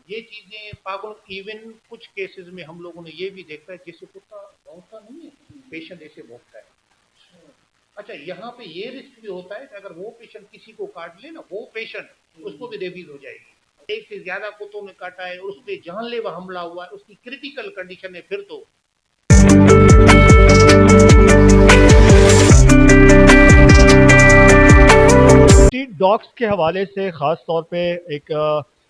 ये चीजें पागल, इवन कुछ केसेस में हम लोगों ने ये भी देखा है जैसे कुत्ता भौंकता नहीं है, पेशेंट ऐसे भौंकता है। अच्छा, यहाँ पे ये रिस्क भी होता है कि अगर वो पेशेंट किसी को काट ले ना, वो पेशेंट उसको भी रेबीज हो जाएगी। एक से ज्यादा कुत्तों ने काटा है और उस पर जानलेवा हमला हुआ है, उसकी क्रिटिकल कंडीशन है, फिर तो स्ट्रीट डॉग्स के हवाले से ख़ास तौर पे एक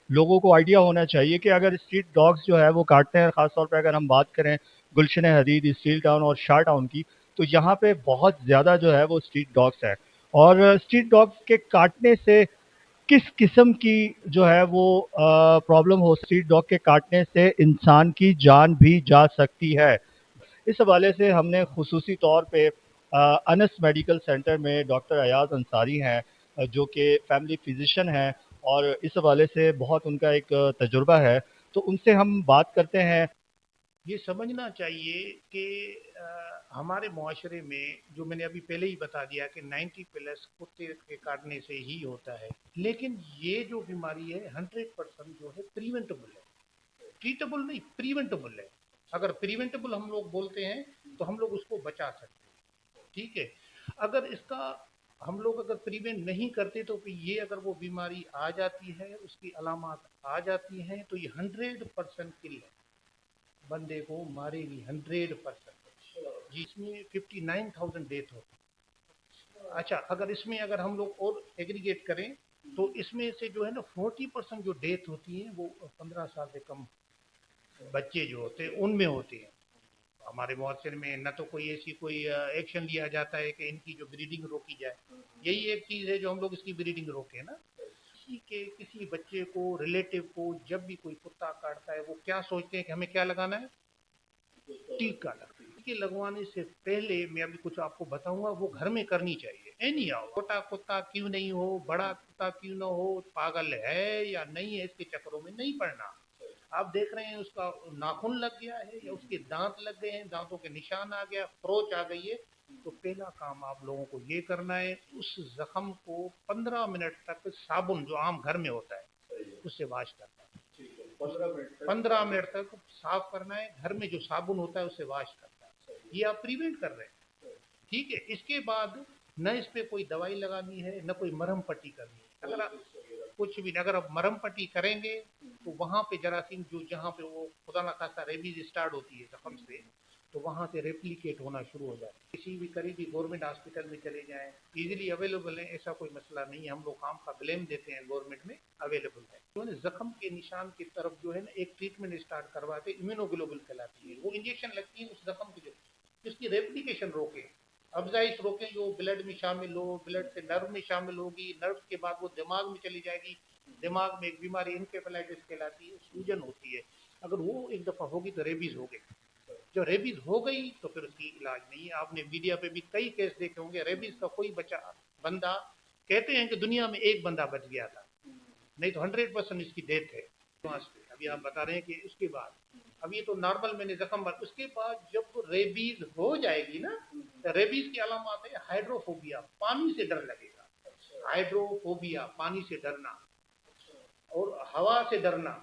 लोगों को आइडिया होना चाहिए कि अगर स्ट्रीट डॉग्स जो है वो काटते हैं, ख़ास तौर पे अगर हम बात करें गुलशन हदीद, स्टील टाउन और शाह टाउन की, तो यहाँ पे बहुत ज़्यादा जो है वो स्ट्रीट डॉग्स हैं। और स्ट्रीट डॉग्स के काटने से किस किस्म की जो है वो प्रॉब्लम हो, स्ट्रीट डॉग के काटने से इंसान की जान भी जा सकती है। इस हवाले से हमने खुसूसी तौर पे अनस मेडिकल सेंटर में डॉक्टर अयाज अंसारी हैं, जो कि फैमिली फिजिशियन हैं और इस हवाले से बहुत उनका एक तजुर्बा है, तो उनसे हम बात करते हैं। ये समझना चाहिए कि हमारे मुआशरे में, जो मैंने अभी पहले ही बता दिया कि 90 प्लस कुत्ते के काटने से ही होता है, लेकिन ये जो बीमारी है 100% जो है प्रिवेंटेबल है, ट्रीटेबल नहीं, प्रिवेंटेबल है। अगर प्रिवेंटेबल हम लोग बोलते हैं तो हम लोग उसको बचा सकते हैं, ठीक है। अगर इसका हम लोग अगर प्रिवेंट नहीं करते तो फिर ये अगर वो बीमारी आ जाती है, उसकी अलामत आ जाती हैं, तो ये 100% किल है, बंदे को मारेगी 100%। जिसमें 59,000 डेथ होती है। अच्छा, अगर इसमें अगर हम लोग और एग्रीगेट करें तो इसमें से जो है ना 40% जो डेथ होती है वो 15 साल से कम बच्चे जो होते हैं उनमें होते हैं। हमारे मुआशरे में न तो कोई ऐसी कोई एक्शन लिया जाता है कि इनकी जो ब्रीडिंग रोकी जाए। यही एक चीज़ है जो हम लोग इसकी ब्रीडिंग रोके ना। किसी के किसी बच्चे को, रिलेटिव को जब भी कोई कुत्ता काटता है, वो क्या सोचते हैं कि हमें क्या लगाना है, टीका लगता है। टीके लगवाने से पहले मैं अभी कुछ आपको बताऊंगा, वो घर में करनी चाहिए। एनी आओ, छोटा कुत्ता क्यों नहीं हो, बड़ा कुत्ता क्यों ना हो, पागल है या नहीं है, इसके चक्करों में नहीं पड़ना। आप देख रहे हैं उसका नाखून लग गया है या उसके दांत लग गए हैं, दांतों के निशान आ गया, खरोच आ गई है, तो पहला काम आप लोगों को ये करना है, उस जख्म को 15 मिनट तक साबुन जो आम घर में होता है उससे वॉश करना है। 15 मिनट तक साफ करना है, घर में जो साबुन होता है उससे वॉश करना है। ये आप प्रिवेंट कर रहे हैं, ठीक है। इसके बाद न इस पे कोई दवाई लगानी है, न कोई मरहम पट्टी करनी है। अगर आप कुछ भी, अगर आप मरहम पट्टी करेंगे तो वहां पे जरासीम जो, जहाँ पे वो खुदा ना खास्ता रेबीज स्टार्ट होती है जख्म से, तो वहां से रेप्लिकेट होना शुरू हो जाए। किसी भी करीबी गवर्नमेंट हॉस्पिटल में चले जाएं, इजीली अवेलेबल है, ऐसा कोई मसला नहीं है। हम लोग काम का ब्लेम देते हैं, गवर्नमेंट में अवेलेबल है। तो जख्म के निशान की तरफ जो है ना एक ट्रीटमेंट स्टार्ट करवाते, इम्यूनोग्लोबुल कहलाती है, वो इंजेक्शन लगती है उस जख्म की, जिसकी रेप्लिकेशन रोके, अफजाइश रोके, जो ब्लड में शामिल हो, ब्लड से नर्व में शामिल होगी, नर्व के बाद वो दिमाग में चली जाएगी, दिमाग में एक बीमारी इंसेफेलाइटिस कहलाती है, सूजन होती है। अगर वो एक दफ़ा होगी तो रेबीज हो गई। जो रेबीज हो गई तो फिर उसकी इलाज नहीं है। आपने मीडिया पे भी कई केस देखे होंगे, रेबीज का कोई बचा बंदा, कहते हैं कि दुनिया में एक बंदा बच गया था, नहीं तो 100% इसकी डेथ है। अभी आप बता रहे हैं कि उसके बाद, अब ये तो नॉर्मल मैंने जख्म बन, उसके बाद जब रेबीज हो जाएगी ना, तो रेबीज की अलामत है हाइड्रोफोबिया, पानी से डर लगेगा। हाइड्रोफोबिया, पानी से डरना, और हवा से डरना,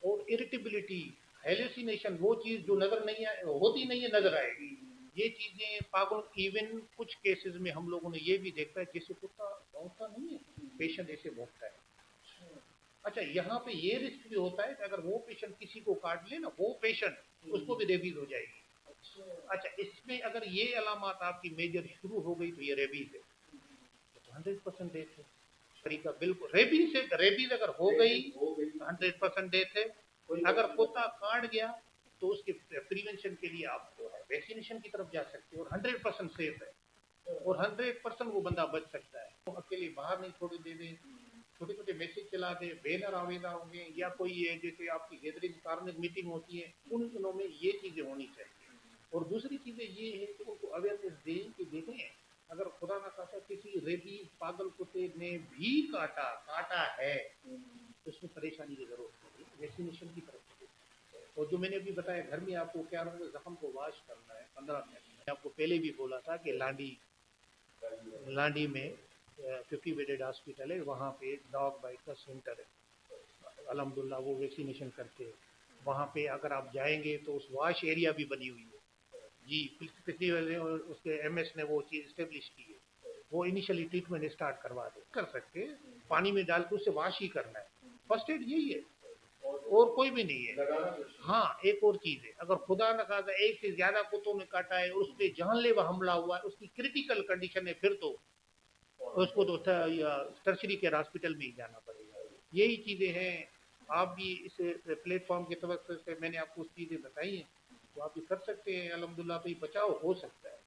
और इरिटेबिलिटी, हेलुसिनेशन, वो चीज जो नजर नहीं होती नहीं है, नजर आएगी। ये चीजें पागल, इवन कुछ केसेस में हम लोगों ने ये भी देखा है जैसे कुत्ता भौंकता नहीं है, पेशेंट ऐसे भौंकता है। अच्छा, यहाँ पे ये रिस्क भी होता है कि अगर वो पेशेंट किसी को काट ले ना, वो पेशेंट उसको भी रेबीज हो जाएगी। अच्छा, इसमें अगर ये अलामत आपकी मेजर शुरू हो गई तो ये रेबीज है, तो 100% डेथ है। तरीका बिल्कुल, रेबीज से, रेबीज अगर हो गई तो 100% डेथ है। अगर कुत्ता काट गया तो उसके प्रिवेंशन के लिए आप जो है वैक्सीनेशन की तरफ जा सकते हो, और 100% सेफ है, और 100% वो बंदा बच सकता है। तो अकेले बाहर नहीं छोड़ दे, छोटे छोटे मैसेज चला दे, बैनर आवेदा होंगे, या कोई है जैसे आपकी गैदरिंग कार्मिक मीटिंग होती है, उन दिनों में ये चीज़ें होनी चाहिए। और दूसरी चीज़ें ये है कि उनको अवेयरनेस दें कि देखें, अगर खुदा ना खासा किसी रेबीज पागल कुत्ते ने भी काटा काटा है तो उसमें परेशानी की जरूरत नहीं है, वैक्सीनेशन की तरफ से। और जो मैंने अभी बताया, घर में आपको क्या होगा, जख्म को वॉश करना है 15 मिनट। मैं आपको पहले भी बोला था कि लांडी, लांडी में 50 बेडेड हॉस्पिटल है, वहाँ पे डॉग बाइट का सेंटर है। अल्हम्दुलिल्लाह वो वैक्सीनेशन करते हैं। वहाँ पे अगर आप जाएंगे तो उस वाश एरिया भी बनी हुई है जी। पिछली वाले उसके एमएस ने वो चीज़ इस्टेब्लिश की है, वो इनिशियली ट्रीटमेंट स्टार्ट करवा दे कर सकते हैं, पानी में डाल के उससे वाश ही करना है। फर्स्ट एड यही है और कोई भी नहीं है। हाँ, एक और चीज़ है, अगर खुदा न खास्ता एक से ज़्यादा कुत्तों ने काटा है और उस पर जानलेवा हमला हुआ है, उसकी क्रिटिकल कंडीशन है, फिर तो उसको तो टर्शरी केयर हॉस्पिटल में ही जाना पड़ेगा। यही चीज़ें हैं। आप भी इस प्लेटफॉर्म के तरफ से मैंने आपको चीज़ें बताई हैं, तो आप भी कर सकते हैं। अल्हम्दुलिल्लाह भाई बचाव हो सकता है।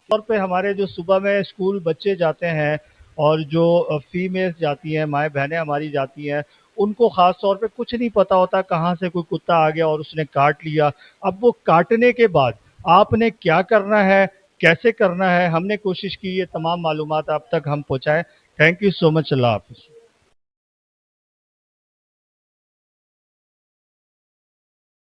तौर पे हमारे जो सुबह में स्कूल बच्चे जाते हैं और जो फीमेल्स जाती हैं, माएँ बहनें हमारी जाती हैं, उनको ख़ास तौर पे कुछ नहीं पता होता कहाँ से कोई कुत्ता आ गया और उसने काट लिया। अब वो काटने के बाद आपने क्या करना है, कैसे करना है, हमने कोशिश की ये तमाम मालूमात आप तक हम पहुँचाएँ। Thank you so much. अल्लाह हाफ़िज़।